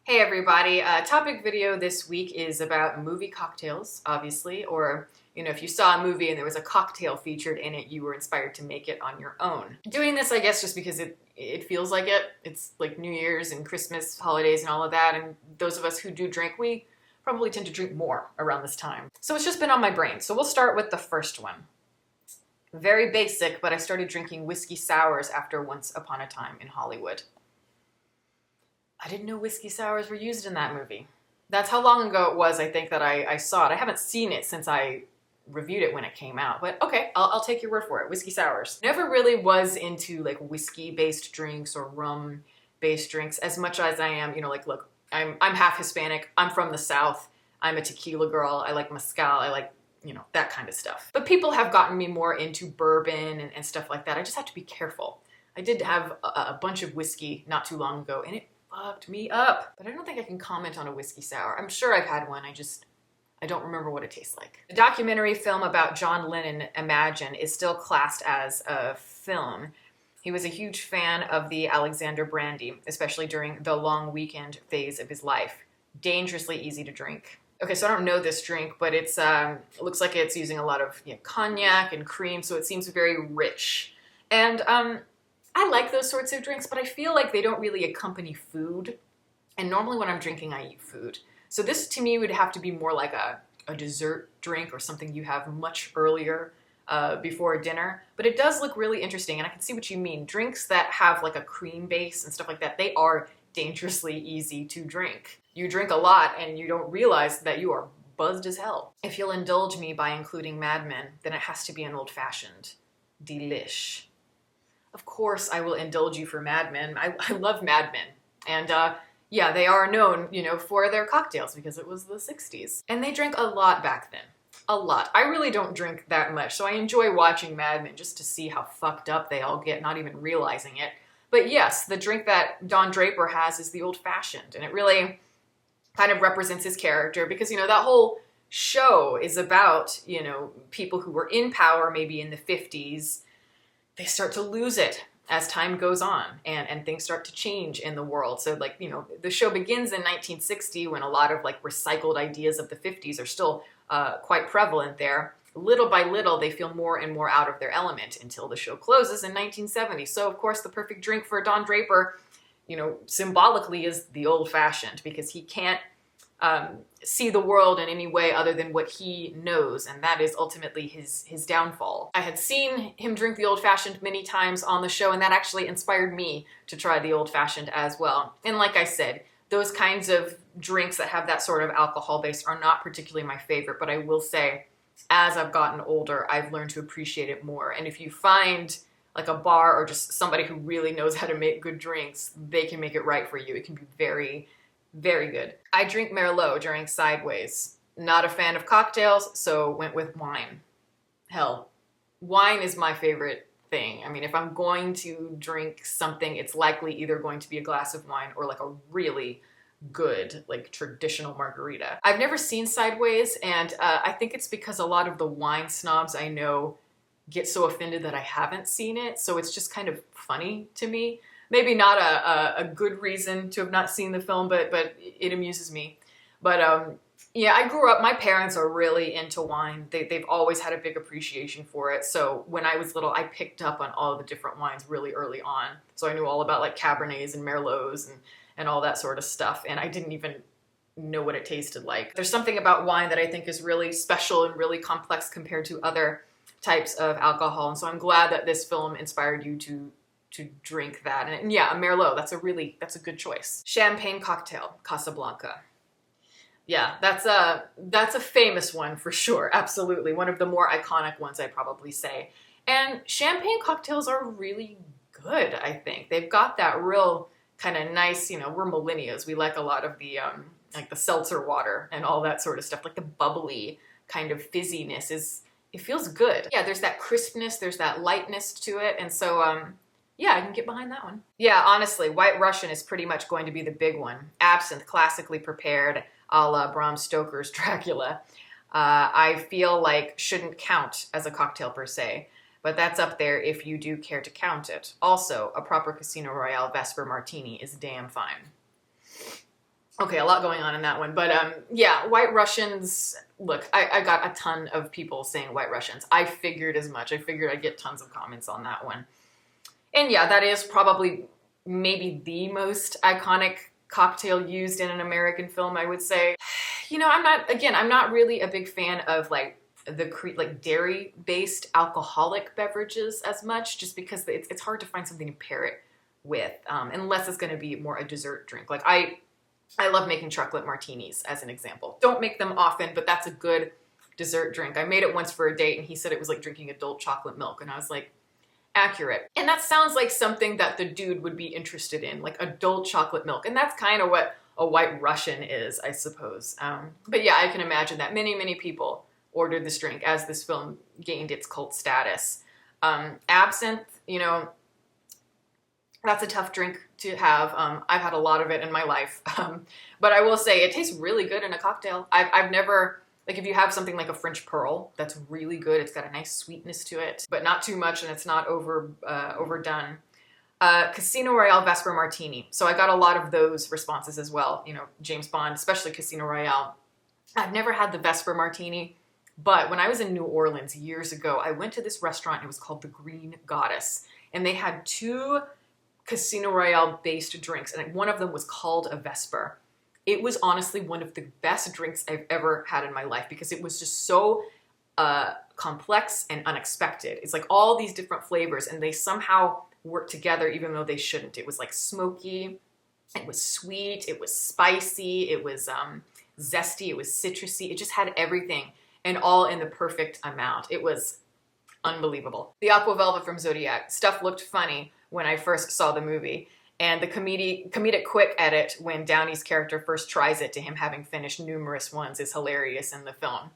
Hey everybody, topic video this week is about movie cocktails, obviously, or if you saw a movie and there was a cocktail featured in it, you were inspired to make it on your own. Doing this, I guess, just because it feels like it. It's like New Year's and Christmas holidays and all of that, and those of us who do drink, we probably tend to drink more around this time. So it's just been on my brain. So we'll start with the first one. Very basic, but I started drinking whiskey sours after Once Upon a Time in Hollywood. I didn't know whiskey sours were used in that movie. That's how long ago it was, I think, that I saw it. I haven't seen it since I reviewed it when it came out, but okay, I'll take your word for it. Whiskey sours. Never really was into like whiskey-based drinks or rum-based drinks as much as I am, look, I'm half Hispanic. I'm from the South. I'm a tequila girl. I like mezcal. I like, that kind of stuff. But people have gotten me more into bourbon and stuff like that. I just have to be careful. I did have a bunch of whiskey not too long ago, and it fucked me up. But I don't think I can comment on a whiskey sour. I'm sure I've had one, I don't remember what it tastes like. The documentary film about John Lennon, Imagine, is still classed as a film. He was a huge fan of the Alexander brandy, especially during the long weekend phase of his life. Dangerously easy to drink. Okay, so I don't know this drink, but it looks like it's using a lot of cognac and cream, so it seems very rich. And I like those sorts of drinks, but I feel like they don't really accompany food. And normally when I'm drinking, I eat food. So this to me would have to be more like a dessert drink or something you have much earlier before dinner. But it does look really interesting, and I can see what you mean. Drinks that have like a cream base and stuff like that, they are dangerously easy to drink. You drink a lot and you don't realize that you are buzzed as hell. If you'll indulge me by including Mad Men, then it has to be an old-fashioned. Delish. Of course I will indulge you for Mad Men. I love Mad Men. And yeah, they are known, for their cocktails because it was the 60s. And they drank a lot back then. A lot. I really don't drink that much, so I enjoy watching Mad Men just to see how fucked up they all get, not even realizing it. But yes, the drink that Don Draper has is the old-fashioned, and it really kind of represents his character because, that whole show is about, people who were in power maybe in the 50s. They start to lose it as time goes on and things start to change in the world. So the show begins in 1960 when a lot of recycled ideas of the 50s are still quite prevalent there. Little by little, they feel more and more out of their element until the show closes in 1970. So of course the perfect drink for Don Draper, symbolically is the old-fashioned because he can't see the world in any way other than what he knows, and that is ultimately his downfall. I had seen him drink the old-fashioned many times on the show, and that actually inspired me to try the old-fashioned as well. And like I said, those kinds of drinks that have that sort of alcohol base are not particularly my favorite, but I will say, as I've gotten older, I've learned to appreciate it more. And if you find a bar or just somebody who really knows how to make good drinks, they can make it right for you. It can be very, very good. I drink Merlot during Sideways. Not a fan of cocktails, so went with wine. Hell, wine is my favorite thing. I mean, if I'm going to drink something, it's likely either going to be a glass of wine or a really good, traditional margarita. I've never seen Sideways, and I think it's because a lot of the wine snobs I know get so offended that I haven't seen it, so it's just kind of funny to me. Maybe not a good reason to have not seen the film, but it amuses me. But yeah, I grew up, my parents are really into wine. They've always had a big appreciation for it. So when I was little, I picked up on all the different wines really early on. So I knew all about Cabernets and Merlots and all that sort of stuff. And I didn't even know what it tasted like. There's something about wine that I think is really special and really complex compared to other types of alcohol. And so I'm glad that this film inspired you to drink that. And yeah, a Merlot, that's a good choice. Champagne cocktail, Casablanca. Yeah, that's a famous one for sure. Absolutely. One of the more iconic ones, I'd probably say. And champagne cocktails are really good, I think. They've got that real kind of nice, we're millennials. We like a lot of the the seltzer water and all that sort of stuff. The bubbly kind of fizziness it feels good. Yeah, there's that crispness, there's that lightness to it. And so yeah, I can get behind that one. Yeah, honestly, White Russian is pretty much going to be the big one. Absinthe, classically prepared, a la Bram Stoker's Dracula. I feel shouldn't count as a cocktail per se, but that's up there if you do care to count it. Also, a proper Casino Royale Vesper Martini is damn fine. Okay, a lot going on in that one. But yeah, White Russians, look, I got a ton of people saying White Russians. I figured as much. I figured I'd get tons of comments on that one. And yeah, that is probably maybe the most iconic cocktail used in an American film, I would say. You know, I'm not really a big fan of like dairy-based alcoholic beverages as much, just because it's hard to find something to pair it with, unless it's going to be more a dessert drink. Like I love making chocolate martinis, as an example. Don't make them often, but that's a good dessert drink. I made it once for a date, and he said it was like drinking adult chocolate milk, and I was like, accurate. And that sounds like something that the dude would be interested in, like adult chocolate milk, and that's kind of what a White Russian is, I suppose. But yeah, I can imagine that many people ordered this drink as this film gained its cult status. Absinthe, you know, that's a tough drink to have. I've had a lot of it in my life. But I will say it tastes really good in a cocktail. I've never, like if you have something like a French Pearl, that's really good. It's got a nice sweetness to it, but not too much, and it's not overdone. Casino Royale Vesper Martini. So I got a lot of those responses as well. You know, James Bond, especially Casino Royale. I've never had the Vesper Martini, but when I was in New Orleans years ago, I went to this restaurant. It was called the Green Goddess, and they had 2 Casino Royale based drinks, and one of them was called a Vesper. It was honestly one of the best drinks I've ever had in my life, because it was just so complex and unexpected. It's like all these different flavors, and they somehow work together even though they shouldn't. It was like smoky, it was sweet, it was spicy, it was zesty, it was citrusy. It just had everything, and all in the perfect amount. It was unbelievable. The Aqua Velvet from Zodiac. Stuff looked funny when I first saw the movie, and the comedic quick edit when Downey's character first tries it to him having finished numerous ones is hilarious in the film.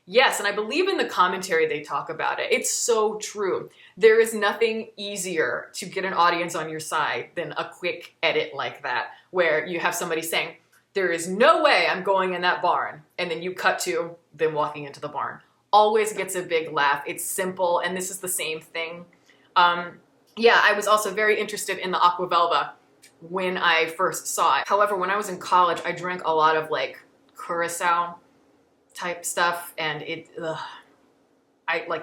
Yes, and I believe in the commentary they talk about it. It's so true. There is nothing easier to get an audience on your side than a quick edit like that, where you have somebody saying, "There is no way I'm going in that barn," and then you cut to them walking into the barn. Always gets a big laugh. It's simple, and this is the same thing. Yeah, I was also very interested in the Aqua Velva when I first saw it. However, when I was in college, I drank a lot of like Curacao type stuff, and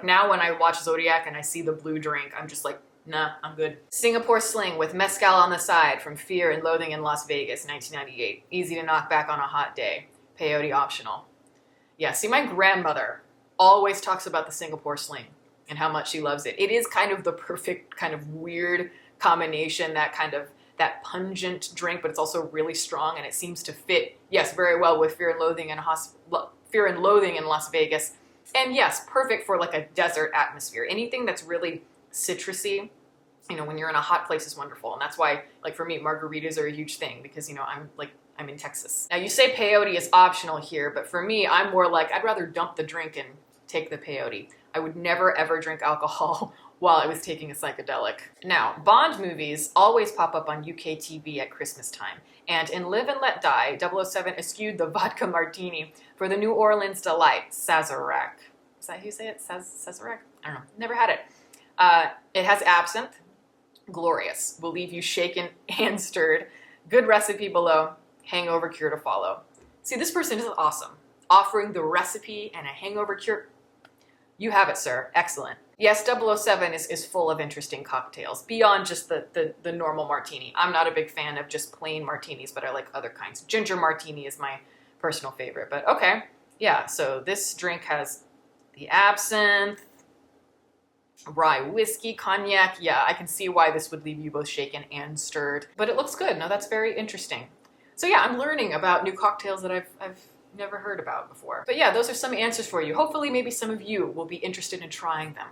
now when I watch Zodiac and I see the blue drink, I'm just like, nah, I'm good. Singapore Sling with mezcal on the side from Fear and Loathing in Las Vegas, 1998. Easy to knock back on a hot day. Peyote optional. Yeah, see, my grandmother always talks about the Singapore Sling and how much she loves it. It is kind of the perfect kind of weird combination, that pungent drink, but it's also really strong, and it seems to fit, yes, very well with Fear and Loathing in Las Vegas. And yes, perfect for like a desert atmosphere. Anything that's really citrusy, you know, when you're in a hot place is wonderful. And that's why, like for me, margaritas are a huge thing, because, you know, I'm in Texas. Now you say peyote is optional here, but for me, I'm more like, I'd rather dump the drink and take the peyote. I would never ever drink alcohol while I was taking a psychedelic. Now, Bond movies always pop up on UK TV at Christmas time. And in Live and Let Die, 007 eschewed the vodka martini for the New Orleans delight, Sazerac. Is that how you say it? Sazerac? I don't know. Never had it. It has absinthe. Glorious. Will leave you shaken and stirred. Good recipe below. Hangover cure to follow. See, this person is awesome. Offering the recipe and a hangover cure. You have it, sir. Excellent. Yes, 007 is full of interesting cocktails, beyond just the normal martini. I'm not a big fan of just plain martinis, but I like other kinds. Ginger martini is my personal favorite, but okay. Yeah, so this drink has the absinthe, rye whiskey, cognac. Yeah, I can see why this would leave you both shaken and stirred, but it looks good. Now that's very interesting. So yeah, I'm learning about new cocktails that I've never heard about before. But yeah, those are some answers for you. Hopefully maybe some of you will be interested in trying them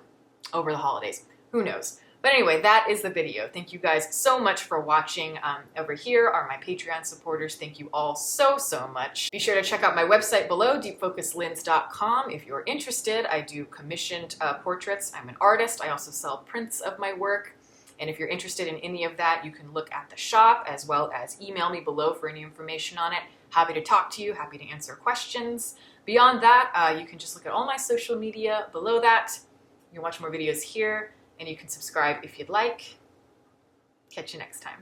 over the holidays. Who knows? But anyway, that is the video. Thank you guys so much for watching. Over here are my Patreon supporters. Thank you all so much. Be sure to check out my website below, deepfocuslens.com. If you're interested, I do commissioned portraits. I'm an artist. I also sell prints of my work. And if you're interested in any of that, you can look at the shop, as well as email me below for any information on it. Happy to talk to you, happy to answer questions. Beyond that, you can just look at all my social media below that. You can watch more videos here, and you can subscribe if you'd like. Catch you next time.